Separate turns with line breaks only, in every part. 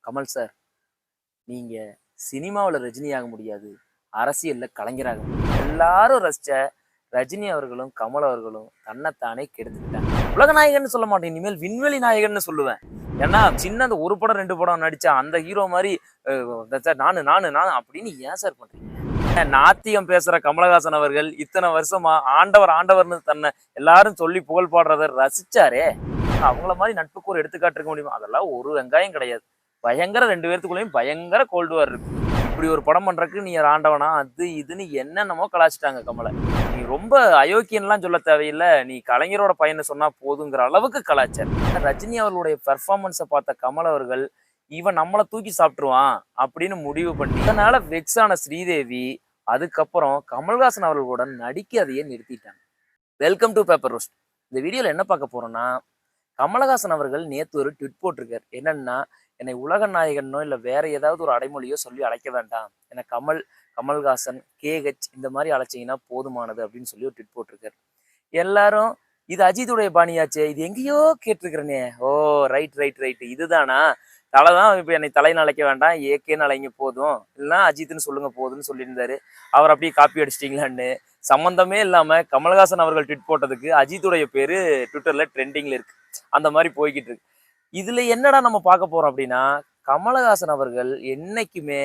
Kamal sir, நீங்க சினிமாவுல ரஜினியாக முடியாது. அரசியல்ல கலைஞராக முடியும். எல்லாரும் ரசிச்ச ரஜினி அவர்களும், கமல் அவர்களும் தன்னைத்தானே கெடுத்துக்கிட்டாங்க. உலக நாயகன்னு சொல்ல மாட்டேன். இனிமேல் விண்வெளி நாயகன்னு சொல்லுவேன். ஏன்னா, சின்ன அந்த 1 படம் 2 படம் நடிச்ச அந்த ஹீரோ மாரி சார் நானு நானு நான் அப்படின்னு ஏன் சார் பண்றீங்க? நாத்திகம் பேசுற கமலஹாசன் அவர்கள் இத்தனை வருஷமா ஆண்டவர் ஆண்டவர்ன்னு தன்னை எல்லாரும் சொல்லி புகழ் பாடுறத ரசிச்சாரே. அவங்கள மாரி நட்புக்கு ஒரு எடுத்துக்காட்டு இருக்க முடியுமா? அதெல்லாம் ஒரு வெங்காயம் கிடையாது. பயங்கர 2 பேத்துக்குள்ளயும் பயங்கர கோல்டு வார் இருக்கு. இப்படி ஒரு படம் பண்றதுக்கு நீ ஆண்டவனா அது இதுன்னு என்னென்னமோ கலாய்ச்சிட்டாங்க கமல. நீ ரொம்ப அயோக்கியன்லாம் சொல்ல தேவையில்ல. நீ கலைஞரோட பையன்னு சொன்னா போதுங்கிற அளவுக்கு கலாய்ச்சார். ரஜினி அவர்களுடைய பெர்ஃபார்மன்ஸை பார்த்த கமல் அவர்கள் இவன் நம்மள தூக்கி சாப்பிட்டுருவான் அப்படின்னு முடிவு பண்ணி இதனால வெக்ஸ் ஆன ஸ்ரீதேவி அதுக்கப்புறம் கமல்ஹாசன் அவர்களுடன் நடிக்காதையே நிறுத்திட்டாங்க. Welcome to paper roast. இந்த வீடியோல என்ன பார்க்க போறோம்னா, கமலஹாசன் அவர்கள் நேத்து ஒரு ட்வீட் போட்டிருக்காரு. என்னன்னா, என்னை உலக நாயகனோ இல்ல வேற ஏதாவது ஒரு அடைமொழியோ சொல்லி அழைக்க வேண்டாம். என்ன கமல்ஹாசன், கேஹெச் இந்த மாதிரி அழைச்சீங்கன்னா போதுமானது அப்படின்னு சொல்லி ஒரு ட்வீட் போட்டிருக்காரு. எல்லாரும் இது அஜித்துடைய பாணியாச்சே, இது எங்கேயோ கேட்டிருக்கிறேனே. ஓ ரைட் ரைட் ரைட் இதுதானா? தலை தான் இப்போ என்னை தலைன்னு அழைக்க வேண்டாம், ஏகேன்னு அழைங்க போதும், இல்லைன்னா அஜித்னு சொல்லுங்க போதும்னு சொல்லியிருந்தாரு. அவர் அப்படியே காப்பி அடிச்சிட்டிங்களான்னு சம்மந்தமே இல்லாம கமல்ஹாசன் அவர்கள் ட்வீட் போட்டதுக்கு அஜித்துடைய பேரு ட்விட்டர்ல ட்ரெண்டிங்ல இருக்கு. அந்த மாதிரி போய்கிட்டு இருக்கு. இதுல என்னடா நம்ம பார்க்க போறோம் அப்படின்னா, கமலஹாசன் அவர்கள் என்னைக்குமே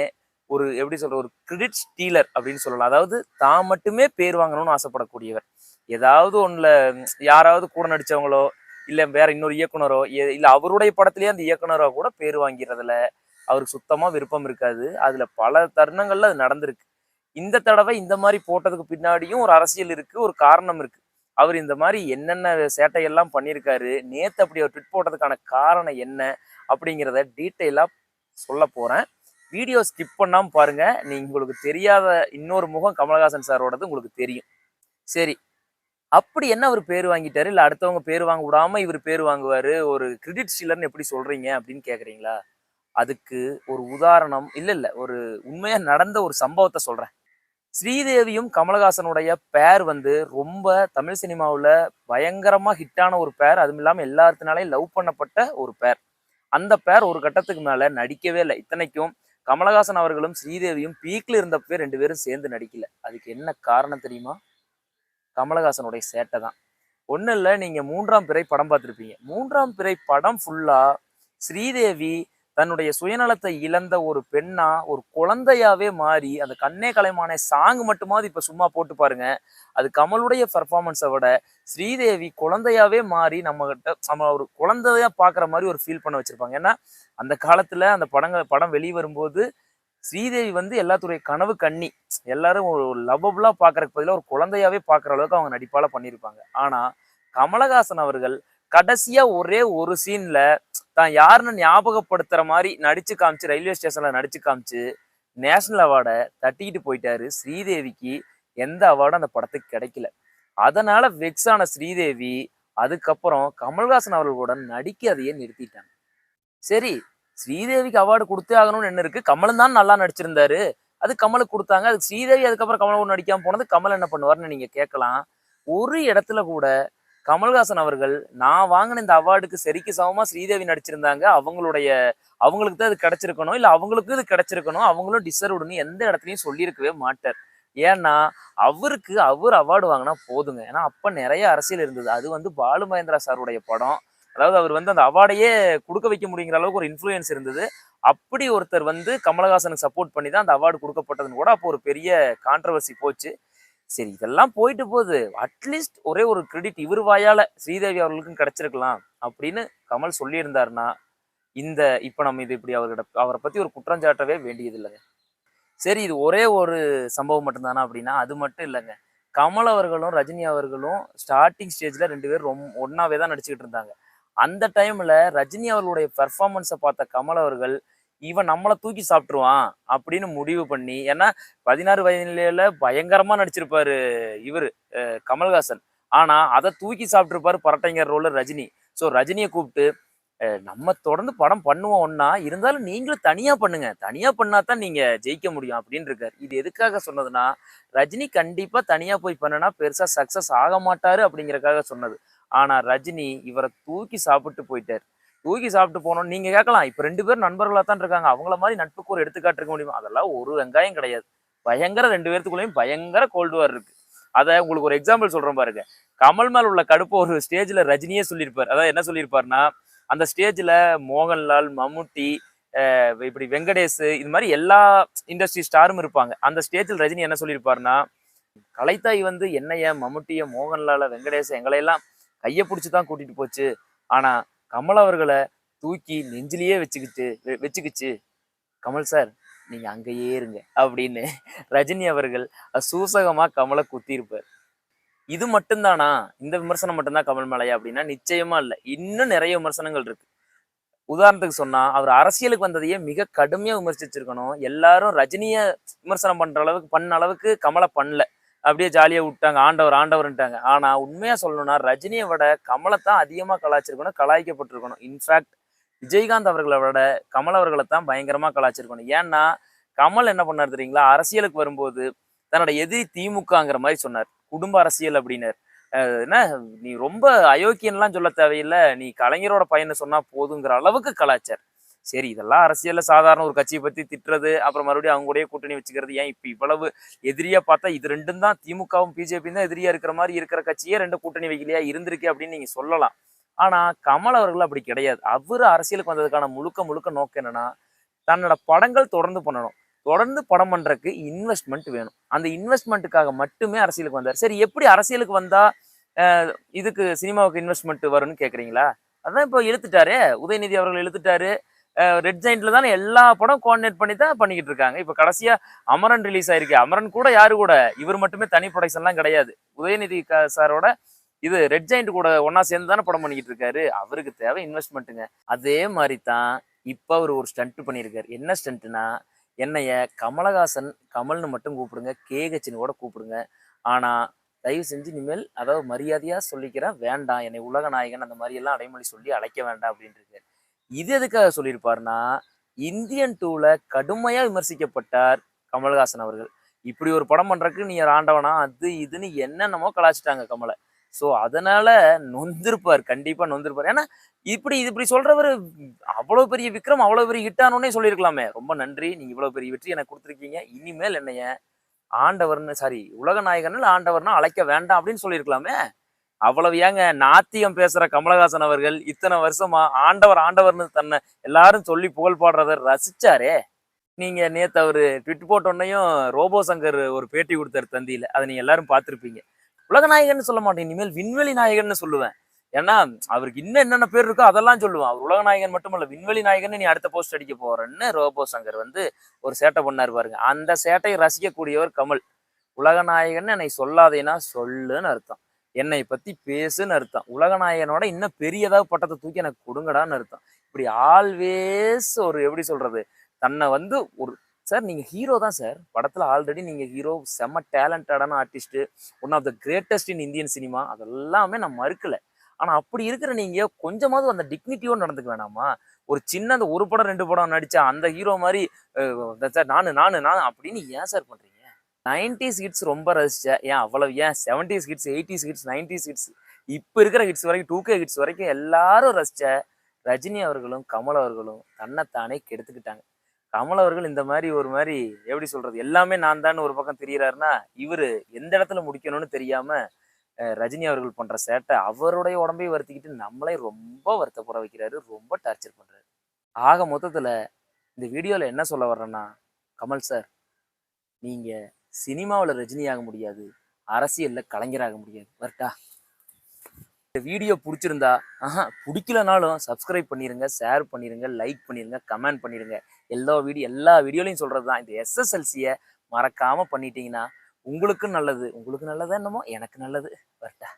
ஒரு எப்படி சொல்ற ஒரு கிரெடிட் ஸ்டீலர் அப்படின்னு சொல்லலாம். அதாவது தான் மட்டுமே பேர் வாங்கணும்னு ஆசைப்படக்கூடியவர். ஏதாவது ஒண்ணுல யாராவது கூட நடிச்சவங்களோ இல்ல வேற இன்னொரு இயக்குனரோ இல்ல அவருடைய படத்திலேயே அந்த இயக்குனரோ கூட பேர் வாங்கிறதுல அவருக்கு சுத்தமா விருப்பம் இருக்காது. அதுல பல தருணங்கள்ல அது நடந்திருக்கு. இந்த தடவை இந்த மாதிரி போட்டதுக்கு பின்னாடியும் ஒரு அரசியல் இருக்கு, ஒரு காரணம் இருக்கு. அவர் இந்த மாதிரி என்னென்ன சேட்டையெல்லாம் பண்ணியிருக்காரு, நேத்து அப்படி அவர் ட்வீட் போட்டதுக்கான காரணம் என்ன அப்படிங்கிறத டீட்டெயிலா சொல்ல போறேன். வீடியோ ஸ்கிப் பண்ணாம பாருங்க. நீங்க உங்களுக்கு தெரியாத இன்னொரு முகம் கமலஹாசன் சாரோடது உங்களுக்கு தெரியும். சரி, அப்படி என்ன அவர் பேர் வாங்கிட்டாரு? இல்ல அடுத்தவங்க பேர் வாங்க விடாம இவர் பேர் வாங்குவாரு. ஒரு கிரெடிட் ஸ்டீலர்ன்னு எப்படி சொல்றீங்க அப்படின்னு கேட்குறீங்களா? அதுக்கு ஒரு உதாரணம் இல்ல ஒரு உண்மையா நடந்த ஒரு சம்பவத்த சொல்றேன். ஸ்ரீதேவியும் கமலஹாசனுடைய பேர் வந்து ரொம்ப தமிழ் சினிமாவுல பயங்கரமா ஹிட்டான ஒரு பேர். அதுவும் இல்லாம எல்லாத்தினாலையும் லவ் பண்ணப்பட்ட ஒரு பேர். அந்த பேர் ஒரு கட்டத்துக்கு மேல நடிக்கவே இல்ல. இத்தனைக்கும் கமலஹாசன் அவர்களும் ஸ்ரீதேவியும் பீக்ல இருந்தப்பவே 2 பேரும் சேர்ந்து நடிக்கல. அதுக்கு என்ன காரணம் தெரியுமா? கமலஹாசனுடைய சேட்டை தான். ஒண்ணும் இல்ல, நீங்க 3ஆம் பிறை படம் பார்த்திருப்பீங்க. 3ஆம் பிறை படம் ஃபுல்லா ஸ்ரீதேவி தன்னுடைய சுயநலத்தை இழந்த ஒரு பெண்ணா, ஒரு குழந்தையாவே மாறி, அந்த கண்ணே கலைமானே சாங் மட்டுமாவது இப்ப சும்மா போட்டு பாருங்க. அது கமலுடைய பெர்ஃபார்மன்ஸை விட ஸ்ரீதேவி குழந்தையாவே மாறி நம்ம ஒரு குழந்தையா பார்க்குற மாதிரி ஒரு ஃபீல் பண்ண வச்சிருப்பாங்க. ஏன்னா, அந்த காலத்துல அந்த படம் வெளிவரும்போது ஸ்ரீதேவி வந்து எல்லாத்துடைய கனவு கன்னி. எல்லாரும் ஒரு லவ்வபுளா பார்க்கறதுக்கு பதிலா ஒரு குழந்தையாவே பார்க்குற அளவுக்கு அவங்க நடிப்பால பண்ணியிருப்பாங்க. ஆனா, கமலஹாசன் அவர்கள் கடைசியா ஒரே ஒரு சீன்ல தான் யாருன்னு ஞாபகப்படுத்துற மாதிரி நடிச்சு காமிச்சு, ரயில்வே ஸ்டேஷன்ல நடிச்சு காமிச்சு, நேஷனல் அவார்டை தட்டிக்கிட்டு போயிட்டாரு. ஸ்ரீதேவிக்கு எந்த அவார்டும் அந்த படத்துக்கு கிடைக்கல. அதனால வெக்ஸ் ஆன ஸ்ரீதேவி அதுக்கப்புறம் கமல்ஹாசன் அவர்களுடன் நடிக்காதையே நிறுத்திட்டாங்க. சரி, ஸ்ரீதேவிக்கு அவார்டு குடுத்தே ஆகணும்னு என்ன இருக்கு? கமலும் தான் நல்லா நடிச்சிருந்தாரு. அது கமலுக்கு குடுத்தாங்க. அதுக்கு ஸ்ரீதேவி அதுக்கப்புறம் கமல் கூட நடிக்காம போனது கமல் என்ன பண்ணுவாருன்னு நீங்க கேட்கலாம். ஒரு இடத்துல கூட கமல்ஹாசன் அவர்கள், நான் வாங்கின இந்த அவார்டுக்கு சரிக்கு சமமா ஸ்ரீதேவி நடிச்சிருந்தாங்க. அவங்களுக்கு தான் இது கிடைச்சிருக்கணும். இல்ல அவங்களுக்கும் இது கிடைச்சிருக்கணும். அவங்களும் டிசர்வ்டுன்னு எந்த இடத்துலயும் சொல்லியிருக்கவே மாட்டார். ஏன்னா, அவர் அவார்டு வாங்குனா போதுங்க. ஏன்னா, அப்ப நெறைய அரசியல் இருந்தது. அது வந்து பாலு மகேந்திரா சாருடைய படம். அதாவது அவர் வந்து அந்த அவார்டையே குடுக்க வைக்க முடியுங்கிற அளவுக்கு ஒரு இன்ஃப்ளூயன்ஸ் இருந்தது. அப்படி ஒருத்தர் வந்து கமலஹாசனுக்கு சப்போர்ட் பண்ணி தான் அந்த அவார்டு குடுக்கப்பட்டதுன்னு கூட அப்போ ஒரு பெரிய கான்ட்ரோவர்சி போச்சு. சரி, இதெல்லாம் போயிட்டு போகுது. அட்லீஸ்ட் ஒரே ஒரு கிரெடிட் இவர் வாயால ஸ்ரீதேவி அவர்களுக்கும் கிடைச்சிருக்கலாம் அப்படின்னு கமல் சொல்லியிருந்தாருன்னா, இந்த இப்ப நம்ம இது இப்படி அவரை பத்தி ஒரு குற்றம் சாட்டவே வேண்டியது இல்லைங்க. சரி, இது ஒரே ஒரு சம்பவம் மட்டும் தானா அப்படின்னா, அது மட்டும் இல்லைங்க. கமல் அவர்களும், ரஜினி அவர்களும் ஸ்டார்ட்டிங் ஸ்டேஜ்ல 2 பேரும் ஒண்ணாவே தான் நடிச்சுக்கிட்டு இருந்தாங்க. அந்த டைம்ல ரஜினி அவர்களுடைய பெர்ஃபார்மன்ஸை பார்த்த கமல் அவர்கள், இவன் நம்மள தூக்கி சாப்பிட்டுருவான் அப்படின்னு முடிவு பண்ணி, ஏன்னா 16 வயதிலேயே பயங்கரமா நடிச்சிருப்பாரு இவரு கமல்ஹாசன். ஆனா அத தூக்கி சாப்பிட்டுருப்பாரு பரட்டைங்கர் ரோல்ல ரஜினி. ஸோ ரஜினிய கூப்பிட்டு, நம்ம தொடர்ந்து படம் பண்ணுவோம் ஒண்ணா, இருந்தாலும் நீங்களும் தனியா பண்ணுங்க. தனியா பண்ணா தான் நீங்க ஜெயிக்க முடியும் அப்படின்னு இருக்காரு. இது எதுக்காக சொன்னதுன்னா, ரஜினி கண்டிப்பா தனியா போய் பண்ணுனா பெருசா சக்சஸ் ஆக மாட்டாரு அப்படிங்கிறதுக்காக சொன்னது. ஆனா ரஜினி இவரை தூக்கி சாப்பிட்டு போயிட்டாரு. தூக்கி சாப்பிட்டு போனோம். நீங்க கேட்கலாம், இப்ப 2 பேரும் நண்பர்களா தான் இருக்காங்க. அவங்கள மாதிரி நட்புக்கு ஒரு எடுத்துக்காட்டு இருக்க முடியுமா? அதெல்லாம் ஒரு வெங்காயம் கிடையாது. பயங்கர 2 பேத்துக்குள்ளேயும் பயங்கர கோல்டு வார் இருக்கு. அத உங்களுக்கு ஒரு எக்ஸாம்பிள் சொல்றேன் பாருங்க. கமல் மேல உள்ள கடுப்பு ஒரு ஸ்டேஜ்ல ரஜினியே சொல்லியிருப்பாரு. அதாவது என்ன சொல்லியிருப்பாருன்னா, அந்த ஸ்டேஜ்ல மோகன்லால், மம்முட்டி, இப்படி வெங்கடேஷ் இது மாதிரி எல்லா இண்டஸ்ட்ரி ஸ்டாரும் இருப்பாங்க. அந்த ஸ்டேஜ்ல ரஜினி என்ன சொல்லியிருப்பாருன்னா, கலைத்தாய் வந்து என்னைய, மம்முட்டிய, மோகன்லால, வெங்கடேஷ் எங்களையெல்லாம் கைய புடிச்சு தான் கூட்டிட்டு போச்சு. ஆனா கமல் அவர்கள தூக்கி நெஞ்சிலேயே வச்சுக்கிச்சு. கமல் சார் நீங்க அங்கேயே இருங்க அப்படின்னு ரஜினி அவர்கள் சூசகமா கமல குத்திருப்பார். இது மட்டும்தானா? இந்த விமர்சனம் மட்டும்தான் கமல் மேலயா அப்படின்னா நிச்சயமா இல்ல. இன்னும் நிறைய விமர்சனங்கள் இருக்கு. உதாரணத்துக்கு சொன்னா, அவர் அரசியலுக்கு வந்ததையே மிக கடுமையா விமர்சிச்சிருக்கணும். எல்லாரும் ரஜினிய விமர்சனம் பண்ண அளவுக்கு கமல பண்ணல. அப்படியே ஜாலியா விட்டாங்க. ஆண்டவர் ஆண்டவர்ன்ட்டாங்க. ஆனா உண்மையா சொல்லணும்னா, ரஜினிய விட கமலத்தான் அதிகமா கலாய்ச்சிருக்கணும், கலாய்க்கப்பட்டிருக்கணும். இன்ஃபாக்ட் விஜயகாந்த் அவர்கள விட கமல் அவர்கள தான் பயங்கரமா கலாய்ச்சிருக்கணும். ஏன்னா, கமல் என்ன பண்ணாரு தெரியுங்களா? அரசியலுக்கு வரும்போது தன்னோட எதிரி திமுகங்கிற மாரி சொன்னார். குடும்ப அரசியல் அப்படின்னாரு. என்ன நீ ரொம்ப அயோக்கியன்லாம் சொல்ல தேவையில்ல. நீ கலைஞரோட பையன சொன்னா போதுங்கிற அளவுக்கு கலாய்ச்சார். சரி இதெல்லாம் அரசியல்ல சாதாரண ஒரு கட்சிய பத்தி திட்டுறது, அப்புறம் மறுபடியும் அவங்க கூடயே கூட்டணி வச்சுக்கிறது. ஏன் இப்ப இவ்வளவு எதிரியா பார்த்தா இது 2ம் தான் திமுகவும், பிஜேபியும் தான் எதிரியா இருக்கிற மாரி இருக்கிற கட்சியே 2 கூட்டணி வைக்கலையா இருந்திருக்கே அப்படின்னு நீங்க சொல்லலாம். ஆனா கமல் அவர்கள் அப்படி கிடையாது. அவரு அரசியலுக்கு வந்ததுக்கான முழுக்க முழுக்க நோக்கம் என்னன்னா, தன்னோட படங்கள் தொடர்ந்து பண்ணணும். தொடர்ந்து படம் பண்றதுக்கு இன்வெஸ்ட்மென்ட் வேணும். அந்த இன்வெஸ்ட்மென்ட்டுக்காக மட்டுமே அரசியலுக்கு வந்தாரு. சரி எப்படி அரசியலுக்கு வந்தா அ இதுக்கு சினிமாவுக்கு இன்வெஸ்ட்மென்ட் வரும்னு கேட்கிறீங்களா? அதான் இப்போ இழுத்துட்டாரே. உதயநிதி அவர்கள் இழுத்துட்டாரு. ரெட் ஜெயண்ட்ல தானே எல்லா படம் கோஆர்டினேட் பண்ணி தான் பண்ணிக்கிட்டு இருக்காங்க. இப்ப கடைசியா அமரன் ரிலீஸ் ஆயிருக்கு. அமரன் கூட யாரு கூட? இவர் மட்டுமே தனி புரொடக்ஷன்லாம் கிடையாது. உதயநிதி சாரோட இது ரெட் ஜெயண்ட் கூட ஒண்ணா சேர்ந்து தானே படம் பண்ணிக்கிட்டு இருக்காரு. அவருக்கு தேவை இன்வெஸ்ட்மென்ட்டுங்க. அதே மாரி தான் இப்ப அவரு ஒரு ஸ்டண்ட் பண்ணியிருக்காரு. என்ன ஸ்டண்ட்னா, என்னைய கமலஹாசன், கமல்னு மட்டும் கூப்பிடுங்க. கேஹெச்ன்னு கூட கூப்பிடுங்க. ஆனா தயவு செஞ்சு இனிமேல் அதாவது மரியாதையா சொல்லிக்கிறேன். வேண்டாம். என்னை உலக நாயகன் அந்த மாரி எல்லாம் அடைமொழி சொல்லி அழைக்க வேண்டாம் அப்படின்னு இருக்காரு. இது எதுக்காக சொல்லியிருப்பாருன்னா, இந்தியன் 2ல கடுமையா விமர்சிக்கப்பட்டார் கமல்ஹாசன் அவர்கள். இப்படி ஒரு படம் பண்றதுக்கு நீ ஆண்டவனா? அது இதுன்னு என்னென்னமோ கலாய்ச்சுட்டாங்க கமல. ஸோ அதனால நொந்திருப்பார். கண்டிப்பா நொந்திருப்பார். ஏன்னா, இப்படி இப்படி சொல்றவரு அவ்வளவு பெரிய விக்ரம் அவ்வளவு பெரிய ஹிட் ஆனோனே சொல்லியிருக்கலாமே. ரொம்ப நன்றி. நீங்க இவ்வளவு பெரிய வெற்றி எனக்கு குடுத்துருக்கீங்க. இனிமேல் என்னைய ஆண்டவர்ன்னு சாரி உலக நாயகன் ஆண்டவர்னா அழைக்க வேண்டாம் அப்படின்னு சொல்லியிருக்கலாமே. அவ்வளவு ஏங்க நாத்தியம் பேசுற கமலஹாசன் அவர்கள் இத்தனை வருஷமா ஆண்டவர் ஆண்டவர்னு தன்னை எல்லாரும் சொல்லி புகழ் பாடுறத ரசிச்சாரே. நீங்க நேத்து அவரு ட்விட் போட்டோன்னையும் ரோபோ சங்கர் ஒரு பேட்டி கொடுத்தாரு தந்தியில. அதை நீங்க எல்லாரும் பார்த்திருப்பீங்க. உலக நாயகன்னு சொல்ல மாட்டேன். இனிமேல் விண்வெளி நாயகன்னு சொல்லுவேன். ஏன்னா அவருக்கு இன்னும் என்னென்ன பேர் இருக்கோ அதெல்லாம் சொல்லுவேன். அவர் உலக நாயகன் மட்டுமல்ல விண்வெளி நாயகன்னு நீ அடுத்த போஸ்ட் அடிக்க போறேன்னு ரோபோ சங்கர் வந்து ஒரு சேட்டை பண்ணாரு பாருங்க. அந்த சேட்டையை ரசிக்கக்கூடியவர் கமல். உலகநாயகன்னு என்னை சொல்லாதேன்னா சொல்லுன்னு அர்த்தம். என்னை பத்தி பேசுன்னு அர்த்தம். உலகநாயகனோட இன்னும் பெரிய ஏதாவது பட்டத்தை தூக்கி எனக்கு கொடுங்கடான்னு அர்த்தம். இப்படி ஆல்வேஸ் ஒரு எப்படி சொல்றது? தன்னை வந்து ஒரு சார் நீங்க ஹீரோ தான் சார். படத்துல ஆல்ரெடி நீங்க ஹீரோ செம்ம டேலண்டடான artist. One of the greatest in Indian cinema. அதெல்லாமே நான் மறுக்கல. ஆனா அப்படி இருக்கிற நீங்க கொஞ்சமாவது அந்த டிக்னிட்டியோட நடந்துக்க வேணாமா? ஒரு சின்ன அந்த ஒரு படம் 2 படம் நடிச்சா அந்த ஹீரோ மாதிரி சார் நானு நானு நான் அப்படின்னு ஏன் சார் பண்றீங்க? 90ஸ் ஹிட்ஸ் ரொம்ப ரசிச்சேன். ஏன் அவ்வளவு ஏன் 70ஸ் ஹிட்ஸ், 80ஸ் ஹிட்ஸ், 90ஸ் ஹிட்ஸ் இப்ப இருக்கிற ஹிட்ஸ் வரைக்கும் 2K ஹிட்ஸ் வரைக்கும் எல்லாரும் ரசிச்ச ரஜினி அவர்களும், கமல் அவர்களும் தன்னைத்தானே கெடுத்துக்கிட்டாங்க. கமல் அவர்கள் இந்த மாரி ஒரு மாரி எப்படி சொல்றது? எல்லாமே நான் தான்னு ஒரு பக்கம் திரியிறாருன்னா, இவரு எந்த இடத்துல முடிக்கணும்னு தெரியாம ரஜினி அவர்கள் பண்ற சேட்டை அவருடைய உடம்பையும் வருத்திக்கிட்டு நம்மளே ரொம்ப வருத்தப்பட வைக்கிறாரு. ரொம்ப டார்ச்சர் பண்றாரு. ஆக மொத்தத்துல இந்த வீடியோல என்ன சொல்ல வர்றேன்னா, கமல் சார் நீங்க சினிமாவுல ரஜினி ஆக முடியாது. அரசியல்ல கலைஞராக முடியாது. வரட்டா? இந்த வீடியோ புடிச்சிருந்தா, புடிக்கலனாலும் சப்ஸ்கிரைப் பண்ணிருங்க, ஷேர் பண்ணிருங்க, லைக் பண்ணிருங்க, கமெண்ட் பண்ணிருங்க. எல்லா வீடியோலயும் சொல்றதுதான். இந்த SSLCய மறக்காம பண்ணிட்டீங்கன்னா, உங்களுக்கு நல்லது. உங்களுக்கு நல்லதா என்னமோ எனக்கு நல்லது. வரட்டா?